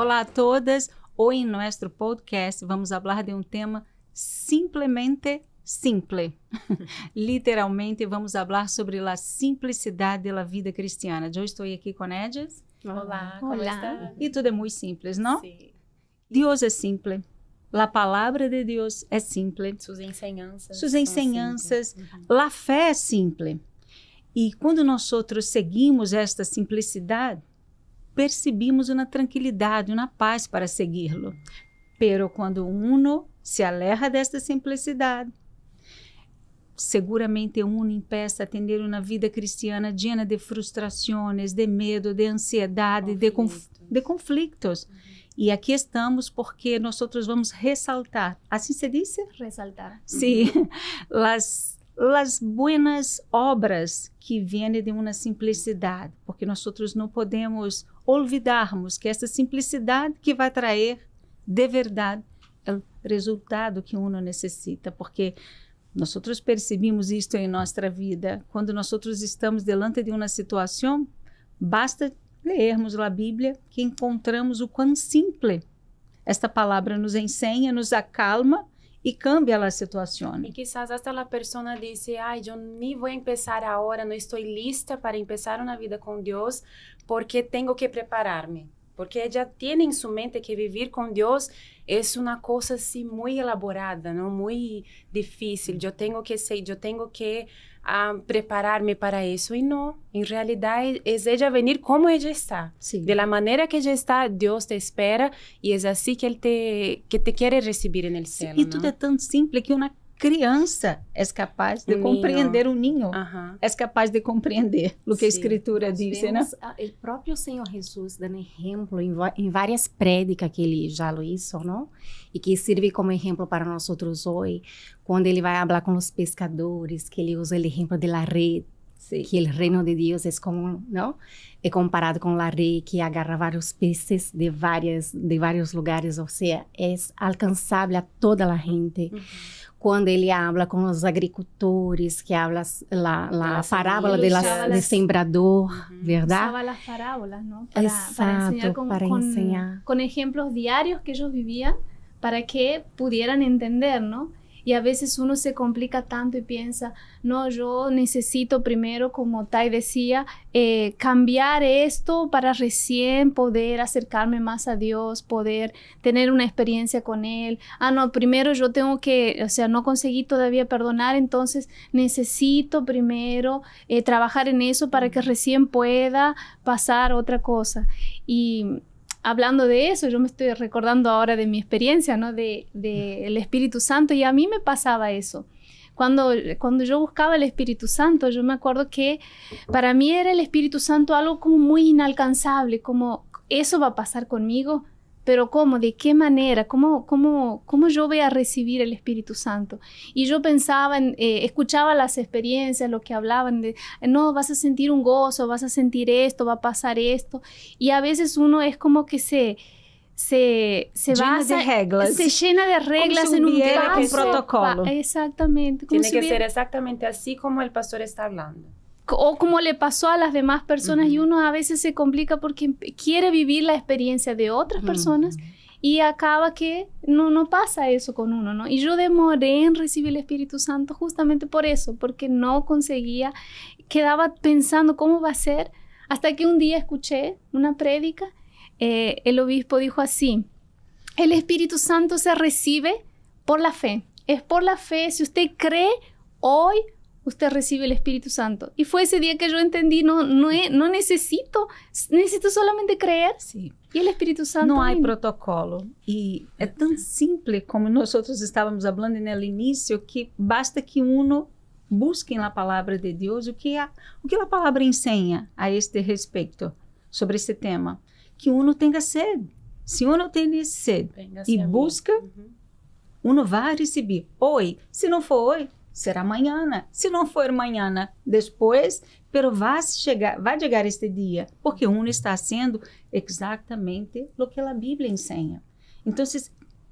Olá a todas. Hoy en nuestro podcast vamos hablar de um tema simplesmente simple. Literalmente vamos falar sobre a simplicidade da vida cristiana. Eu estou aqui com Edges. Olá, como está? E tudo é muito simples, não? Sim. Deus é simples. A palavra de Deus é simples. Suas enseñanças. Suas enseñanças. A fé é simples. E quando nós seguimos esta simplicidade, percebemos uma tranquilidade, uma paz para segui-lo. Pero quando uno se aleja desta simplicidade, seguramente uno empieza a ter uma vida cristiana llena de frustrações, de medo, de ansiedade, de conflitos. E aqui estamos porque nós vamos ressaltar, assim se diz? Resaltar. Sim, as buenas obras que vêm de uma simplicidade, porque nós não podemos olvidarmos que essa simplicidade que vai trazer de verdade o resultado que uno necessita, porque nós percebemos isto em nossa vida. Quando nós estamos diante de uma situação, basta lermos a Bíblia que encontramos o quão simples esta palavra nos ensina, nos acalma e cambia a situação. E quizás hasta a pessoa diz, eu nem vou começar agora, não estou lista para começar uma vida com Deus, porque tenho que preparar-me. Porque ela tem em sua mente que viver com Deus é uma coisa assim muito elaborada, não muito difícil. Eu tenho que preparar-me para isso. E não, em realidade é ela venir como ela está. Sim. De la maneira que ela está, Deus te espera e é assim que Ele te quer receber no céu. E tudo é tão simples que uma criança é capaz de compreender, um ninho é capaz de compreender o que a Escritura diz, né? O próprio Senhor Jesus dando exemplo em várias prédicas que ele já lo hizo, não? E que serve como exemplo para nós hoje, quando ele vai falar com os pescadores, que ele usa o exemplo da rede, que o reino de Deus é como, não? É comparado com a rede que agarra vários peces de vários lugares, ou seja, é alcançável a toda a gente. Quando ele habla com os agricultores, que habla a parábola do sembrador, verdade? Usava as parábolas, ¿no? Para enseñar con ejemplos diarios que ellos vivían para que pudieran entender, ¿no? Y a veces uno se complica tanto y piensa, no, yo necesito primero, como Tai decía, cambiar esto para recién poder acercarme más a Dios, poder tener una experiencia con Él. No, primero yo tengo que, no conseguí todavía perdonar, entonces necesito primero trabajar en eso para que recién pueda pasar otra cosa. Y hablando de eso, yo me estoy recordando ahora de mi experiencia, ¿no? De el Espíritu Santo, y a mí me pasaba eso. Cuando yo buscaba el Espíritu Santo, yo me acuerdo que para mí era el Espíritu Santo algo como muy inalcanzable, como eso va a pasar conmigo, pero ¿cómo? ¿De qué manera? ¿Cómo yo voy a recibir el Espíritu Santo? Y yo pensaba, escuchaba las experiencias, lo que hablaban de, no, vas a sentir un gozo, vas a sentir esto, va a pasar esto. Y a veces uno es como que se llena de reglas. Se llena de reglas en un paso, protocolo. Exactamente. Tiene que ser exactamente así como el pastor está hablando. O como le pasó a las demás personas, y uno a veces se complica porque quiere vivir la experiencia de otras personas y acaba que no pasa eso con uno, ¿no? Y yo demoré en recibir el Espíritu Santo justamente por eso, porque no conseguía, quedaba pensando cómo va a ser, hasta que un día escuché una prédica, el obispo dijo así, el Espíritu Santo se recibe por la fe, es por la fe, si usted cree hoy, usted recibe el Espíritu Santo. Y fue ese día que yo entendí, no necesito solamente creer. Sí. Y el Espíritu Santo. Não há protocolo. E é tão simples como nós estávamos falando no início, que basta que uno busque na palavra de Deus o que a palavra ensina a este respeito, sobre esse tema. Que uno tenha sede. Se uno tem sede e busca, uno vai receber. Hoje, se não for hoje, será amanhã. Se não for amanhã, depois, pero vai chegar este dia, porque uno está sendo exatamente o que a Bíblia ensina. Então,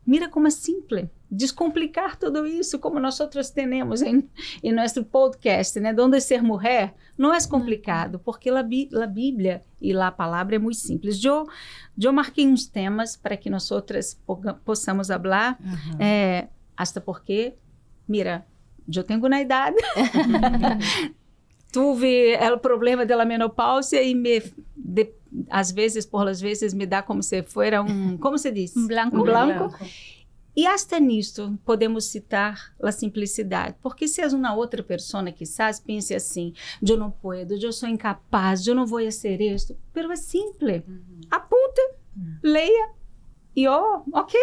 mira como é simples. Descomplicar tudo isso, como nós temos em nosso podcast, né? Donde ser mulher não é complicado, porque a Bíblia e a palavra é muito simples. Eu marquei uns temas para que nós possamos falar, hasta porque, mira, eu tenho uma idade, tive o problema da menopausia e às vezes me dá como se fosse como se diz? Um blanco. E hasta nisso podemos citar a simplicidade, porque se és uma outra pessoa quizás pense assim, eu não posso, eu sou incapaz, eu não vou fazer isso, mas é simples, apunta, leia e ok,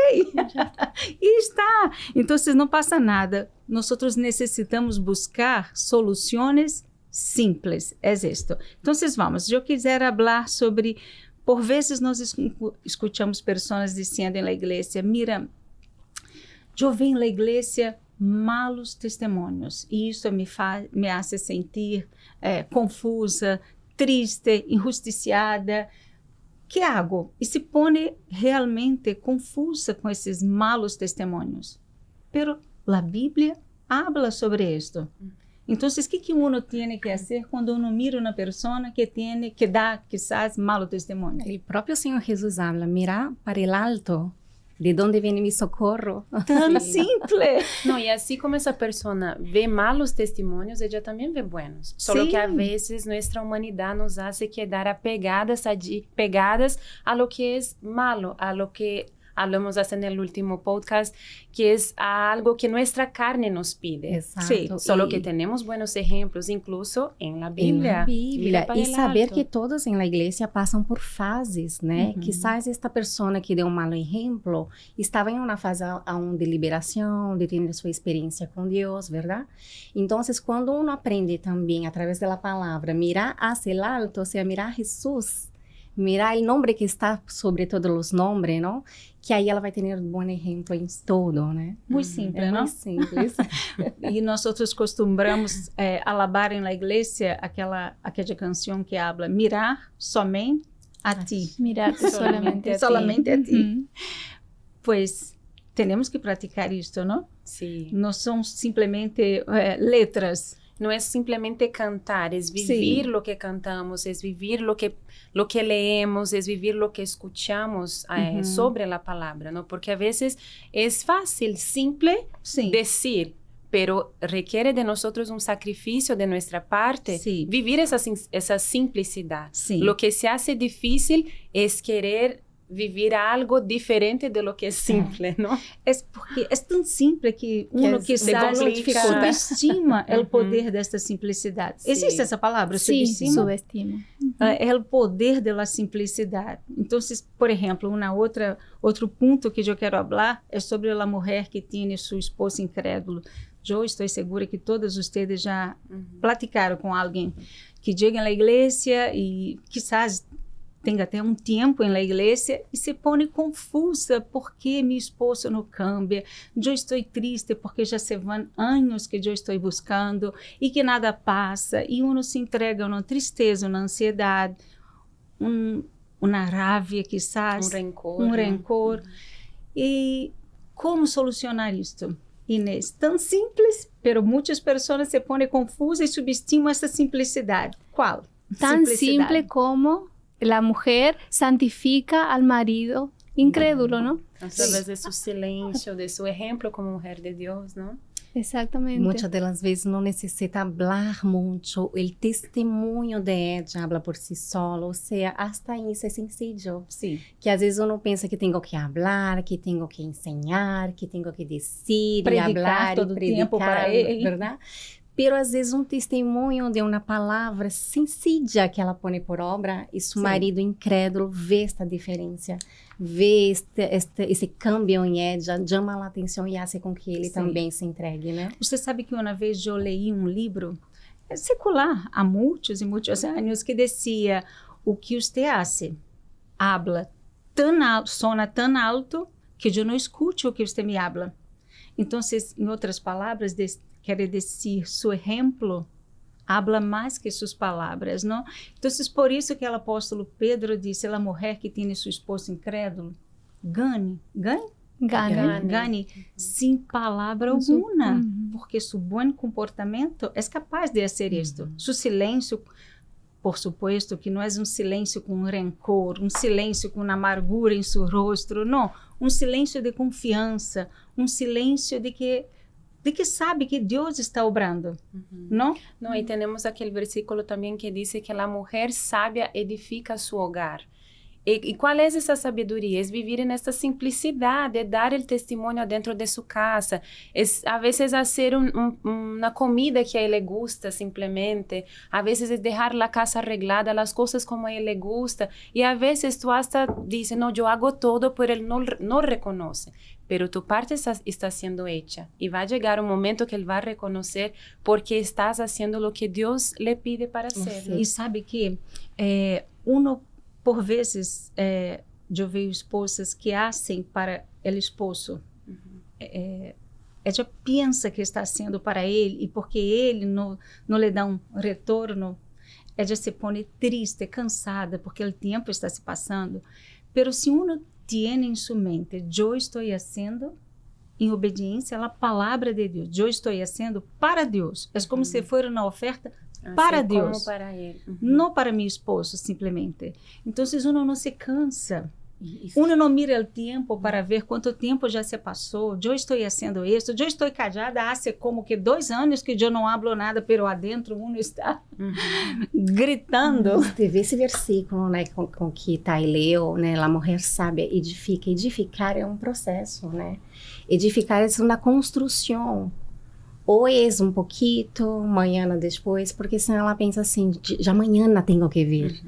e está. Então não passa nada, nós necessitamos buscar soluções simples, é isto. Então vamos, eu quiser falar sobre, por vezes nós escutamos pessoas dizendo na igreja, mira, eu venho na igreja malos testemunhos e isso me hace sentir confusa, triste, injusticiada. Que hago? E se põe realmente confusa com esses malos testemunhos. Pero a Bíblia habla sobre isto. Então, o que uno tem que fazer quando uno mira uma pessoa que dá, quizás, malo testemunho? O próprio Senhor Jesus habla, mira para el alto, de onde vem mi socorro. Tan simple. No, y así como esa persona ve malos testimonios, ella también ve buenos. Solo Sí. que a veces nuestra humanidad nos hace quedar pegadas a lo que es malo, a lo que hablamos hasta en el último podcast, que es a algo que nuestra carne nos pide. Exato. Sí, Solo que tenemos buenos ejemplos, incluso en la Biblia. En la Bíblia. Mira para E el saber alto. que todos em la igreja passam por fases, né? Uhum. Quizás esta pessoa que deu um mau exemplo estava em uma fase aún de liberação, de ter sua experiência com Deus, verdade? Então, quando uno aprende também, através da palavra, mirar hacia el alto, ou seja, mirar Jesus, mirar o nome que está sobre todos os nomes, não? Que aí ela vai ter um bom exemplo em todo, né? Muito simples, É não? muito simples. E nós costumamos alabar na igreja aquela canção que habla mirar somente a ti. Mirarte solamente a ti. Solamente a ti. Ujú. Pues temos que praticar isto, não? Sí. Não são simplesmente letras. No es simplemente cantar, es vivir Sí. lo que cantamos, es vivir lo que leemos, es vivir lo que escuchamos Ujú. sobre la palabra, ¿no? Porque a veces es fácil, simple Sim. decir, pero requiere de nosotros un sacrificio de nuestra parte, Sí. vivir esa simplicidad. Sí. Lo que se hace difícil es querer vivir algo diferente de lo que es simple, ¿no? É porque é tão simples que uno Que quizás se complica. subestima o Uhum. poder desta simplicidade. Sim. Existe essa palavra, Sí, subestima? subestimo. É o poder da simplicidade. Então, por exemplo, outro ponto que eu quero falar é sobre a mulher que tem seu esposo incrédulo. Eu estou segura que todos vocês já platicaram com alguém que chega na igreja e quizás tenha até um tempo na igreja e se põe confusa porque meu esposo não cambia. Eu estou triste porque já se vão anos que eu estou buscando e que nada passa. E uno se entrega a uma tristeza, uma ansiedade, uma raiva, quizás, Un rencor. um ¿no? rancor. E como solucionar isto? Inês, tão simples, pero muitas pessoas se põem confusas e subestimam essa simplicidade. Qual? Tan Simplicidade. simple como la mujer santifica al marido incrédulo, ¿no? A través de su silencio, de su ejemplo como mujer de Dios, ¿no? Exactamente. Muitas das vezes não necessita falar muito, o testemunho de ella habla por si solo, ou seja, hasta isso é sencillo. Sim. Que às vezes uno pensa que tenho que falar, que tenho que ensinar, que tenho que dizer, Predicar e hablar, todo e predicar, tempo para ele. verdade? Pero às vezes testemunho de uma palavra sencilla que ela põe por obra e seu Sim. marido incrédulo vê esta diferença, vê esse câmbio em ella, chama a atenção e faz com que ele Sim. também se entregue, né? Você sabe que uma vez eu li um livro secular, há muitos e muitos anos, que dizia: o que você hace, habla tão alto, sona tão alto, que eu não escuto o que você me habla. Então, em outras palavras, quer dizer, seu exemplo habla mais que suas palavras, não? Então, por isso que o apóstolo Pedro disse: a mulher que tem seu esposo incrédulo, ganhe gane sem palavra alguma, porque seu bom comportamento é capaz de fazer isto. Seu silêncio, por supuesto, que não é um silêncio com rancor, um silêncio com amargura em seu rosto, não, um silêncio de confiança, um silêncio de que sabe que Deus está obrando, não? Não, e temos aquele versículo também que diz que a mulher sábia edifica seu hogar. E qual é essa sabedoria? É viver nessa simplicidade, é dar o testemunho dentro de sua casa, é a vezes fazer uma comida que a ele gusta simplesmente, a vezes é deixar a casa arreglada, as coisas como a ele gusta, e a vezes tu hasta diz, não, eu hago todo, pero ele não reconhece. Pero tu parte está sendo hecha, e vai chegar um momento que ele vai reconhecer porque estás fazendo o que Deus lhe pide para ser. E sabe que por vezes, eu vejo esposas que fazem para o esposo. Ela pensa que está sendo para ele, e porque ele não lhe dá um retorno, ela se põe triste, cansada, porque o tempo está se passando. Pero se uno tem em sua mente, eu estou fazendo em obediência à palavra de Deus, eu estou fazendo para Deus. É como se fosse uma oferta para Deus, como para ele. não para meu esposo, simplesmente. Então, uno não se cansa. Uno não mira o tempo para ver quanto tempo já se passou. Eu estou fazendo isso, eu estou casada há como que 2 anos que eu não hablo nada, pero adentro uno está gritando. Teve esse versículo, né, com que Thay leu, né, a mulher sábia edifica. Edificar é um processo, né? Edificar é uma construção. Hoje um pouquinho, amanhã depois, porque senão ela pensa assim, já amanhã tenho que vir.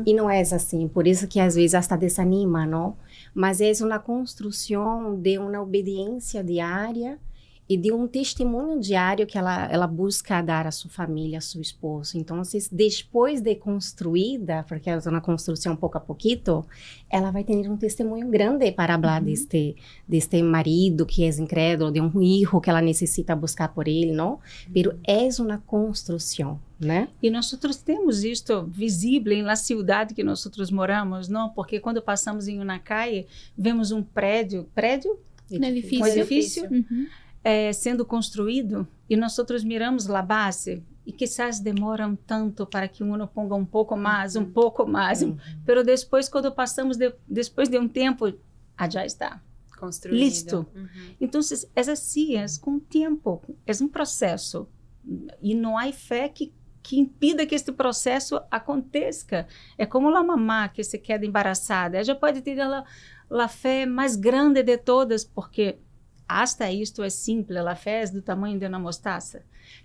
E não é assim, por isso que às vezes até desanima, não? Mas é uma construção de uma obediência diária e de um testemunho diário que ela busca dar à sua família, a seu esposo. Então, depois de construída, porque é uma construção pouco a pouquinho, ela vai ter um testemunho grande para falar deste marido que é incrédulo, de um filho que ela necessita buscar por ele, não? Pero é uma construção, né? E nós temos isto visível na cidade que nós moramos, não? Porque quando passamos em uma calle, vemos um prédio, Um edifício. Um edifício. Sendo construído, e nós miramos a base, e quizás demoram tanto para que uno ponga um pouco mais, pero depois, quando passamos, depois de um tempo, já está construído. Listo. Então, é assim, é com tempo, é um processo, e não há fé que impida que este processo aconteça. É como a mamã que se queda embaraçada, ela já pode ter a fé mais grande de todas, porque hasta isto é simples, a fé é do tamanho de uma mostaça.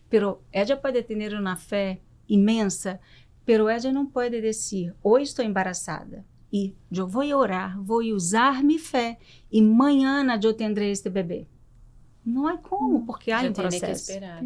Pero ela pode ter uma fé imensa, pero ela não pode dizer, hoje estou embaraçada, e eu vou orar, vou usar minha fé, e amanhã eu terei este bebê. Não é como, porque há um processo. Que esperar.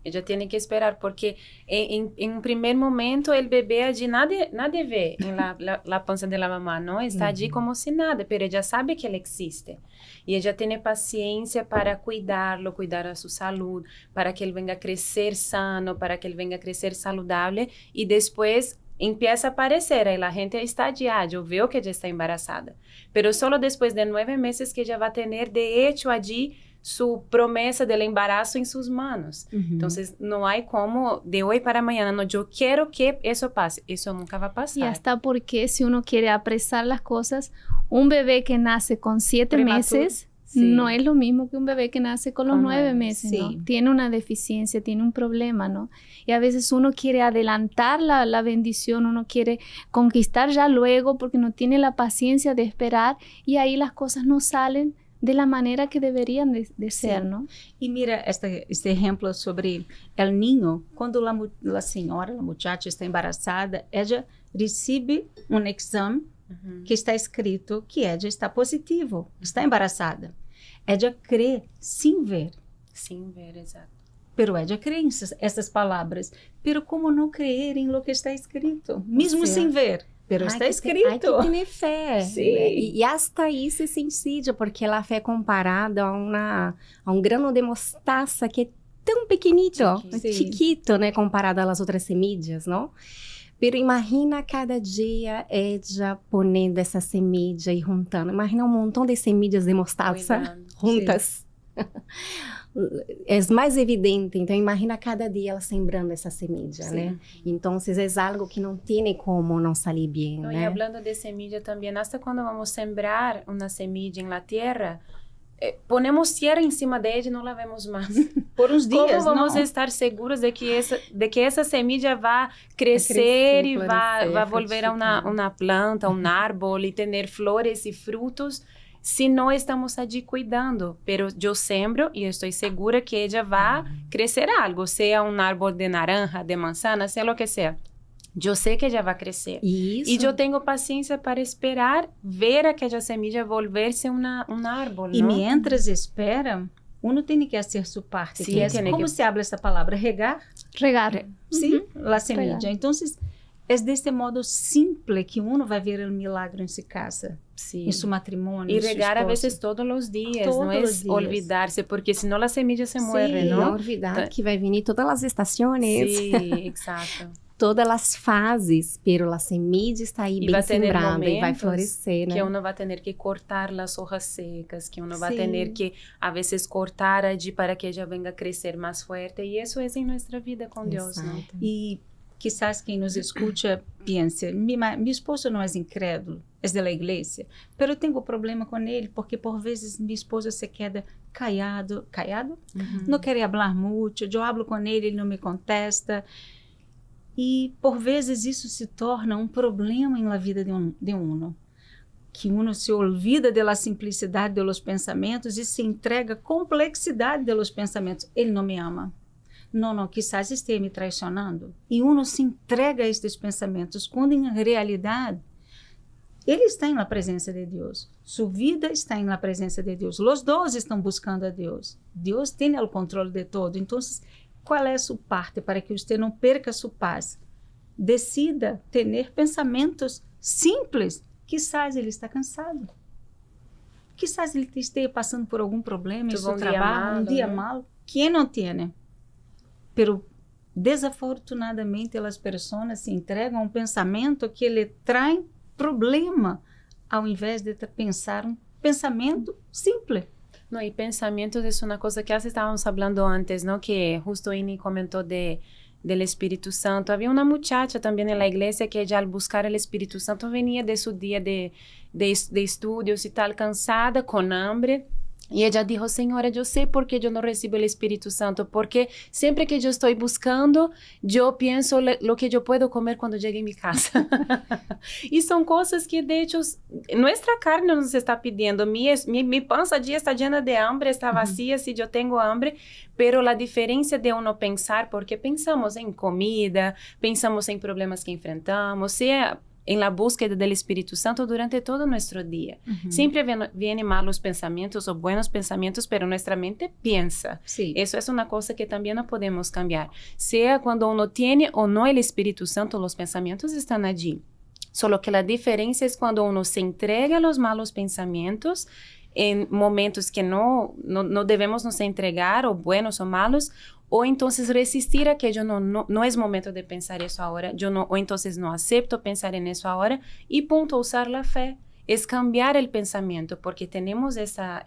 Ella tiene que esperar, porque en un primer momento el bebé allí nadie ve en la panza de la mamá, ¿no? Está allí como si nada, pero ella sabe que él existe. Y ella tiene paciencia para cuidarlo, cuidar a su salud, para que él venga a crecer sano, para que él venga a crecer saludable, y después empieza a aparecer, y la gente está allí, yo veo que ella está embarazada. Pero solo después de 9 meses que ella va a tener, de hecho, allí, su promesa del embarazo en sus manos. Entonces, no hay como de hoy para mañana, no, yo quiero que eso pase. Eso nunca va a pasar. Y hasta porque si uno quiere apresar las cosas, un bebé que nace con 7 meses no es lo mismo que un bebé que nace con los 9 meses, ¿no? Tiene una deficiencia, tiene un problema, ¿no? Y a veces uno quiere adelantar la bendición, uno quiere conquistar ya luego porque no tiene la paciencia de esperar y ahí las cosas no salen de la manera que deberían de ser, ¿no? Y mira este ejemplo sobre el niño. Cuando la señora, la muchacha está embarazada, ella recibe un exame que está escrito que ella está positivo, está embarazada. Ella cree sin ver. Sin ver, exato. Pero ella cree en essas palavras. Pero como não creer em lo que está escrito? Mesmo sem ver. Pero está escrito. Hay que tener fe. Sí. Y hasta isso é sencillo, porque a fé comparada a um grano de mostaça que é tão pequenito, chiquito, né, comparado às outras semillas, não? Pero imagina cada dia ella ponendo essa semilla e juntando. Imagina um montão de semillas de mostaza juntas. É mais evidente. Então, imagina cada dia ela sembrando essa semilla, né? Então, é algo que não tem como não sair bem, no, né? E hablando de semilla também, hasta quando vamos sembrar uma semilla em la tierra, ponemos tierra em cima de ella e não la vemos mais. Por uns dias, como vamos não. estar seguros de que essa semilla vai crescer e vai volver a uma planta, um árbol e ter flores e frutos, se não estamos allí cuidando? Pero eu sembro e estou segura que ella vai crescer algo, seja um árbol de naranja, de manzana, seja o que seja. Eu sei que ella vai crescer. Isso. E eu tenho paciência para esperar ver aquela semilla volver-se um árbol. E não? mientras espera, uno tem que fazer sua parte. Sim, que é, como se habla essa palavra? Regar? Regar. Sim, la semilla. Regar. Então, é deste modo simples que uno vai ver o milagre em sua casa, Sim. em seu matrimônio. E regar a vezes todos os dias, Todos não é os dias. olvidar-se, porque senão a semilla se Sim, muere, Não não? olvidar que vai vir todas as estações. Sim, exato. Todas as fases, pero a semilla está aí E bem vai ter sembrada e vai momentos florescer, né? Que uno vai ter que cortar as hojas secas, que uno vai Sim. ter que, a vezes, cortar allí para que ella venga a crescer mais forte. E isso é em nossa vida com Deus, não? Exato. E quizás quem nos escuta pense, meu esposo não é incrédulo, é da igreja, mas eu tenho problema com ele, porque por vezes meu esposo se queda callado, não quer falar muito, eu hablo com ele, ele não me contesta. E, por vezes, isso se torna um problema na vida de uno. Que uno se olvida da simplicidade dos pensamentos e se entrega à complexidade dos pensamentos. Ele não me ama. Não, quizás esteja me traicionando. E uno se entrega a estes pensamentos, quando, em realidade, ele está na presença de Deus. Sua vida está na presença de Deus. Os dois estão buscando a Deus. Deus tem o controle de todo. Então, qual é a sua parte para que você não perca sua paz? Decida ter pensamentos simples. Quizás ele está cansado. Quizás ele esteja passando por algum problema em seu trabalho, um dia mal. Quem não tem? Pero, desafortunadamente, as pessoas se entregam a um pensamento que lhe traz problema, ao invés de pensar um pensamento simples. No, y pensamientos es una cosa que ya estábamos hablando antes, ¿no? Que justo Ini comentó del Espíritu Santo. Había una muchacha también en la iglesia que ella al buscar el Espíritu Santo venía de su día de estudios y tal, cansada, con hambre. Y ella dijo, Señora, yo sé por qué yo no recibo el Espíritu Santo, porque siempre que yo estoy buscando, yo pienso lo que yo puedo comer cuando llegue a mi casa. Y son cosas que, de hecho, nuestra carne nos está pidiendo. Mi panza ya está llena de hambre, está vacía si yo tengo hambre, pero la diferencia de uno pensar, porque pensamos en comida, pensamos en problemas que enfrentamos, sea en la búsqueda del Espíritu Santo durante todo nuestro día. Siempre vienen malos pensamientos o buenos pensamientos, pero nuestra mente piensa. Sí. Eso es una cosa que también no podemos cambiar. Sea cuando uno tiene o no el Espíritu Santo, los pensamientos están allí. Solo que la diferencia es cuando uno se entrega a los malos pensamientos en momentos que no debemos nos entregar, o buenos o malos, o entonces resistir a que yo no es momento de pensar eso ahora, o entonces no acepto pensar en eso ahora, y punto, usar la fe. Es cambiar el pensamiento, porque tenemos esta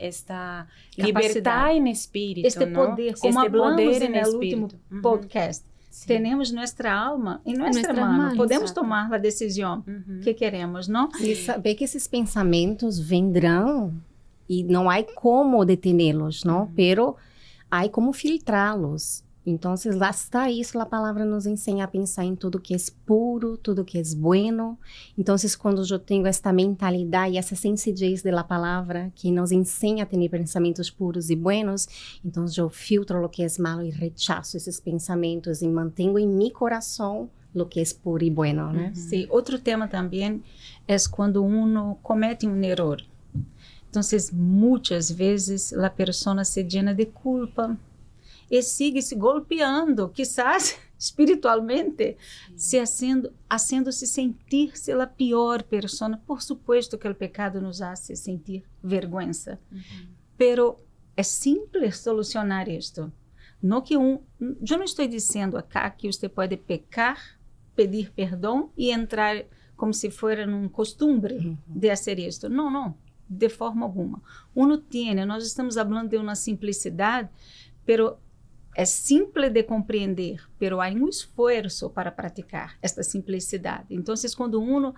libertad en espíritu, este ¿no? poder, como hablamos en el último Uhum. podcast. Sí. Tenemos nuestra alma em nuestra Nuestras mano. manos. Podemos Exato. tomar a decisão que queremos, não? E saber que esses pensamentos vendrão e não há como detê-los, não? Pero há como filtrá-los. Então, lá está isso, a palavra nos ensina a pensar em tudo que é puro, tudo que é bueno. Então, quando eu tenho esta mentalidade, essa sensibilidade da palavra que nos ensina a ter pensamentos puros e buenos, então eu filtro o que é malo e rechaço esses pensamentos e mantenho em meu coração o que é puro e bueno, né? Sí, outro tema também é quando uno comete um erro. Então, muitas vezes a pessoa se llena de culpa e sigue se golpeando, quizás espiritualmente, haciendo-se sentir-se a pior pessoa. Por supuesto que o pecado nos hace sentir vergüenza, pero é simples solucionar isto. Eu não estou dizendo acá que você pode pecar pedir perdão e entrar como se fosse um costume de fazer isto. Não, não, de forma alguma. Nós estamos falando de uma simplicidade, pero é simples de compreender, pero há um esforço para praticar esta simplicidade. Então, quando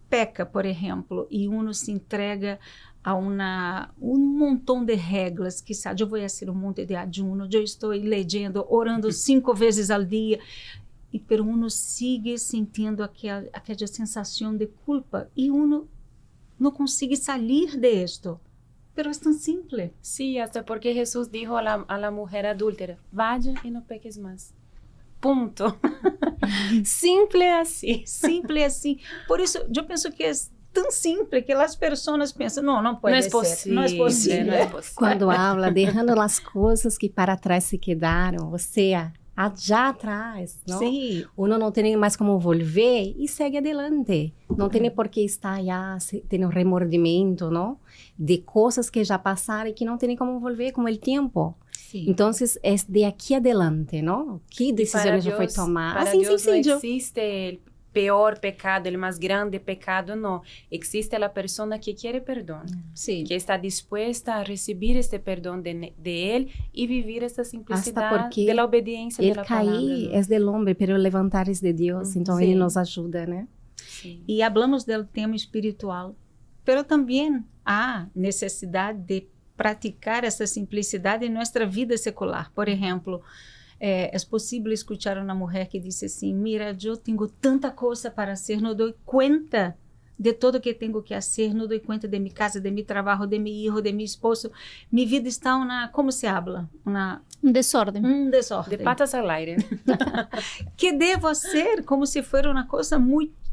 peca, por exemplo, e se entrega a um montão de regras, quizás eu vou fazer um monte de ayuno, eu estou lendo, orando 5 vezes ao dia, pero sigue sentindo aquela sensação de culpa e não consegue sair de esto. Pero es tan simple. Sí, hasta porque Jesús dijo a la mujer adúltera, vaya y no peques más. Punto. Simple assim. Simple assim. Por isso, eu penso que é tão simples que as pessoas pensam, não pode ser. Não é possível. Não é possível. Quando habla, deixando as coisas que para trás se quedaram, ou seja, já atrás, não? Sim. Uno não tem mais como volver e segue adelante. Não tem por que estar já tendo remordimento, não? De coisas que já passaram e que não tem como volver, como o tempo. Sim. Então, é de aqui adelante, não? Que decisões já foi tomar? Para Assim, Deus sencillo. não existe o pior pecado, o mais grande pecado, não. Existe a pessoa que quer perdão. Sim. Que está dispuesta a receber este perdão de ele e viver essa simplicidade da obediência da palavra. Ele cair é do homem, mas o levantar é de Deus. Então, ele nos ajuda, né? Sim. E hablamos do tema espiritual, pero também há necessidade de praticar essa simplicidade em nossa vida secular. Por exemplo, é possível escutar uma mulher que diz assim, mira, eu tenho tanta coisa para fazer, não dou conta de tudo que tenho que fazer, não dou conta de minha casa, de meu trabalho, de meu filho, de meu esposo. Minha vida está como se habla? Un desorden. Um desordem. De patas al aire. Que devo ser como se fosse uma coisa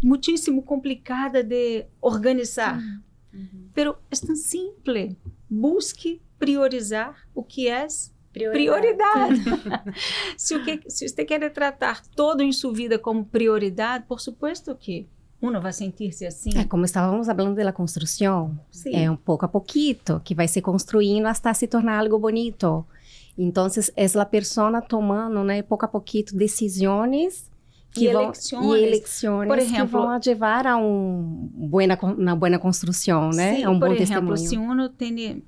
muitíssimo complicada de organizar. Pero é tão simples. Busque priorizar o que é prioridade. Se você quer tratar todo em sua vida como prioridade, por supuesto que uno vai sentir-se assim. É como estávamos falando da construção. Sim. É pouco a pouquito que vai se construindo até se tornar algo bonito. Então, é a pessoa tomando, né, pouco a pouquito, decisões E eleições por exemplo, que vão levar a uma boa construção, né? Sim, a por bom exemplo, testemunho. se uno tem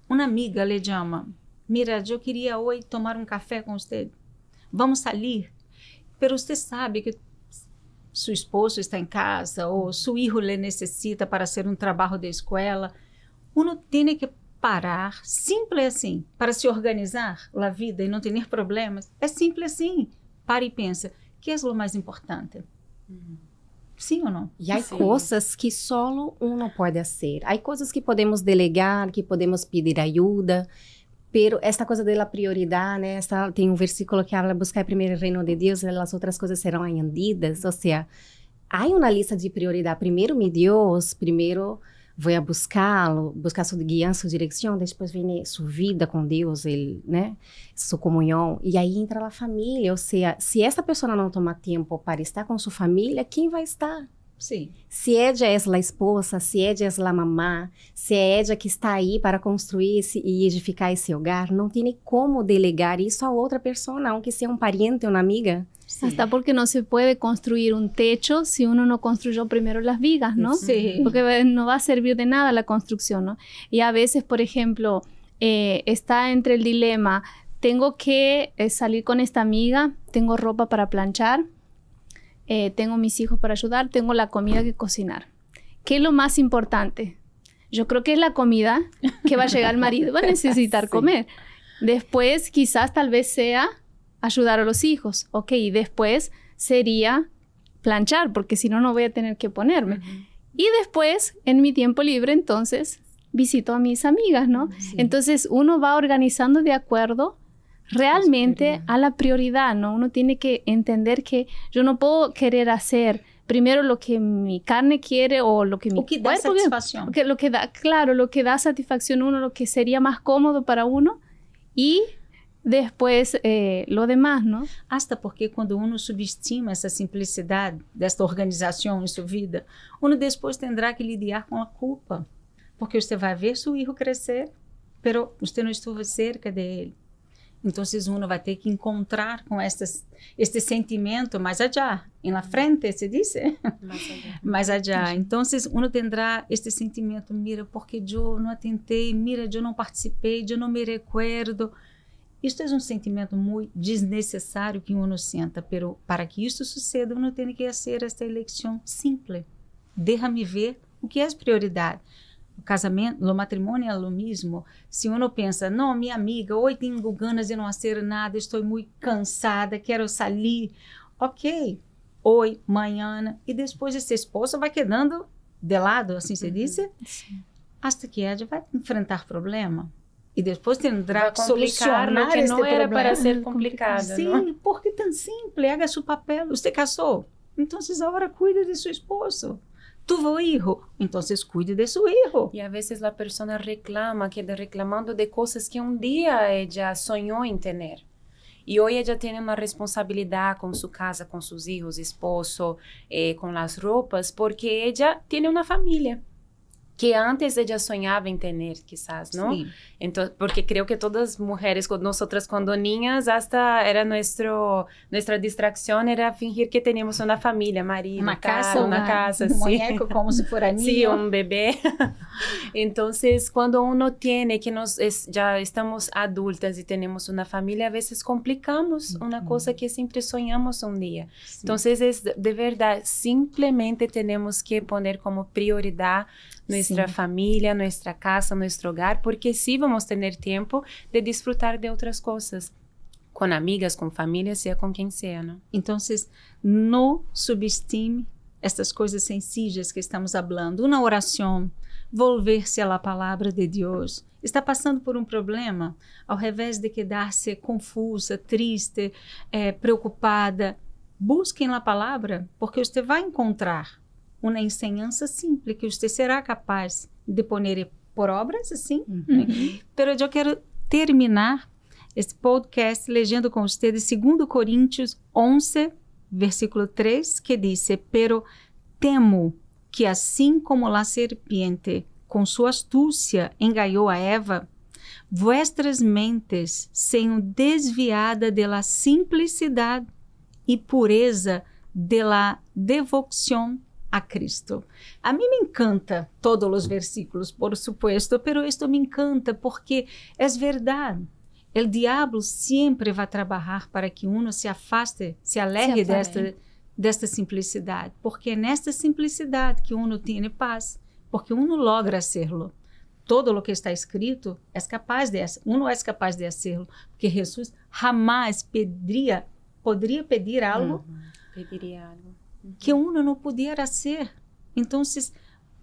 uma amiga, le chama, mira, eu queria hoje tomar um café com você, vamos sair, pero você sabe que seu esposo está em casa ou seu filho lhe necessita para fazer um trabalho de escola, uno tem que parar, simples assim, para se organizar a vida e não ter problemas, é simples assim, para e pensa, que é o mais importante? Sim ou não? E há coisas que só uno pode fazer. Há coisas que podemos delegar, que podemos pedir ajuda, pero esta coisa da prioridade, né? Tem um versículo que habla buscar primeiro o reino de Deus e as outras coisas serão añadidas. Ou seja, há uma lista de prioridade. Primeiro me Deus, primeiro vou a buscá-lo, buscar sua guia, sua direção, depois vem sua vida com Deus, né? Sua comunhão, e aí entra a família, ou seja, se essa pessoa não tomar tempo para estar com sua família, quem vai estar? Sim. Se ela é a esposa, se ela é a mamã, se é ela que está aí para construir e edificar esse hogar, não tem como delegar isso a outra pessoa, aunque seja um parente ou uma amiga. Sí. Hasta porque no se puede construir un techo si uno no construyó primero las vigas, ¿no? Sí. Porque no va a servir de nada la construcción, ¿no? Y a veces, por ejemplo, está entre el dilema, tengo que salir con esta amiga, tengo ropa para planchar, tengo mis hijos para ayudar, tengo la comida que cocinar. ¿Qué es lo más importante? Yo creo que es la comida que va a llegar el marido, va a necesitar comer. Después, quizás tal vez sea ayudar a los hijos, ok, y después sería planchar, porque si no, no voy a tener que ponerme. Y después, en mi tiempo libre, entonces, visito a mis amigas, ¿no? Sí. Entonces, uno va organizando de acuerdo realmente a la prioridad, ¿no? Uno tiene que entender que yo no puedo querer hacer primero lo que mi carne quiere o lo que mi que dá cuerpo satisfação. quiere, lo que da, claro, lo que da satisfacción a uno, lo que sería más cómodo para uno, y después lo demás, ¿no? Hasta porque quando uno subestima essa simplicidade desta organização em sua vida, uno depois terá que lidar com a culpa, porque você vai ver seu filho crescer, pero você não esteve cerca dele. Então, uno vai ter que encontrar com este sentimento mais allá, na frente, se diz? Mais allá. Então, uno tendrá este sentimento, mira, porque eu não atentei, mira, eu não participei, eu não me recuerdo. Isto é um sentimento muito desnecessário que uno senta, pero para que isso suceda, uno tem que fazer esta eleição simples. Déjame ver o que é prioridade. O casamento, o matrimônio é o mesmo. Se uno pensa, não, minha amiga, hoje tenho ganas de não fazer nada, estou muito cansada, quero sair. Ok, hoje, amanhã, e depois esse esposo vai quedando de lado, assim se diz, hasta que ela vai enfrentar problema. E depois terá que solucionar que este não era problema. para ser complicado. Sim, não? porque tão simples, haga seu papel. Você casou, então agora cuide de seu esposo. Tuvo hijo, entonces cuide de su hijo. Y a veces la persona reclama, queda reclamando de cosas que un día ella soñó en tener. Y hoy ella tiene una responsabilidad con su casa, con sus hijos, esposo, con las ropas, porque ella tiene una familia que antes ella soñaba en tener, quizás, ¿no? Sí. Entonces, porque creo que todas mujeres, nosotras cuando niñas, hasta era nuestra distracción era fingir que teníamos una familia, marido, Una casa, casa, un sí. muñeco como si fuera niño. Sí, un bebé. Entonces, cuando uno tiene que ya estamos adultas y tenemos una familia, a veces complicamos una cosa que siempre soñamos un día. Sí. Entonces, es de verdad, simplemente tenemos que poner como prioridad nuestra familia, nuestra casa, nuestro hogar, porque sí vamos a tener tiempo de disfrutar de otras cosas, con amigas, con familia, sea con quien sea, ¿no? Entonces, no subestime estas coisas sencillas que estamos falando. Uma oração, volver-se à palavra de Deus. Está passando por um problema, ao invés de quedar-se confusa, triste, preocupada, busquem a palavra, porque você vai encontrar uma ensinança simples que você será capaz de pôr por obras, assim. Mas eu quero terminar este podcast lendo com vocês 2 Coríntios 11, versículo 3, que diz: pero temo que assim como a serpiente com sua astúcia enganou a Eva, vuestras mentes sejam desviadas de la simplicidade e pureza de la devoção a Cristo. A mim me encanta todos os versículos, por supuesto, pero esto me encanta porque é verdade. O diabo sempre vai trabalhar para que uno se afaste, se aleje desta simplicidade, porque é nesta simplicidade que uno tem paz, porque uno logra hacerlo. Todo o que está escrito uno é capaz de hacerlo, porque Jesus jamais poderia pedir algo que uno não pudiera ser. Então,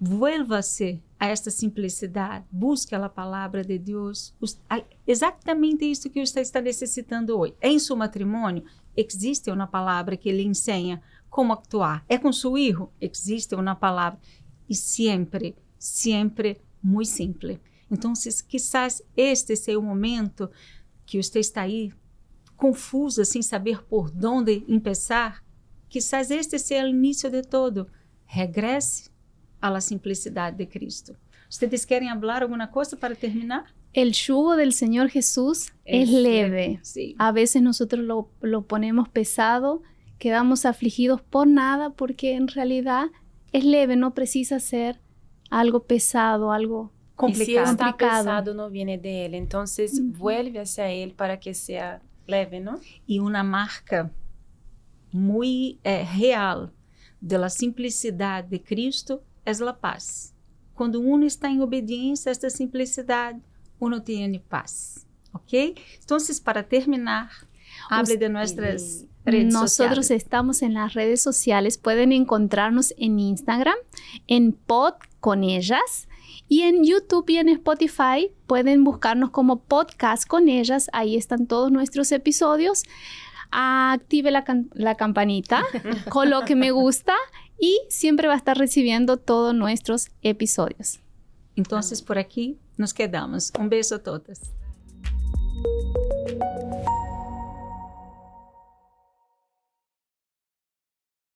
vuelva-se a esta simplicidade, busque a palavra de Deus. Exatamente isso que você está necessitando hoje. Em seu matrimônio, existe uma palavra que lhe ensina como actuar. É com seu filho, existe uma palavra. E sempre, sempre muito simples. Então, quizás este seja o momento que você está aí confusa, sem saber por onde começar. Quizás este seja o início de todo. Regresse à simplicidade de Cristo. ¿Ustedes querem falar alguma coisa para terminar? El yugo del Señor Jesús es leve. Sí. A veces nosotros lo ponemos pesado, quedamos afligidos por nada, porque en realidad es leve, no precisa ser algo pesado, algo complicado. Y si está pesado, no viene de Él. Entonces, vuelve hacia Él para que sea leve, ¿no? Y una marca muy real de la simplicidad de Cristo es la paz. Cuando uno está en obediencia a esta simplicidad, uno tiene paz. ¿Ok? Entonces, para terminar, hable de nuestras redes Nosotros sociales. Estamos en las redes sociales. Pueden encontrarnos en Instagram, en Pod con Ellas. Y en YouTube y en Spotify pueden buscarnos como Podcast con Ellas. Ahí están todos nuestros episodios. Active la campanita, coloque me gusta y siempre va a estar recibiendo todos nuestros episodios. Entonces, por aquí nos quedamos. Un beso a todas.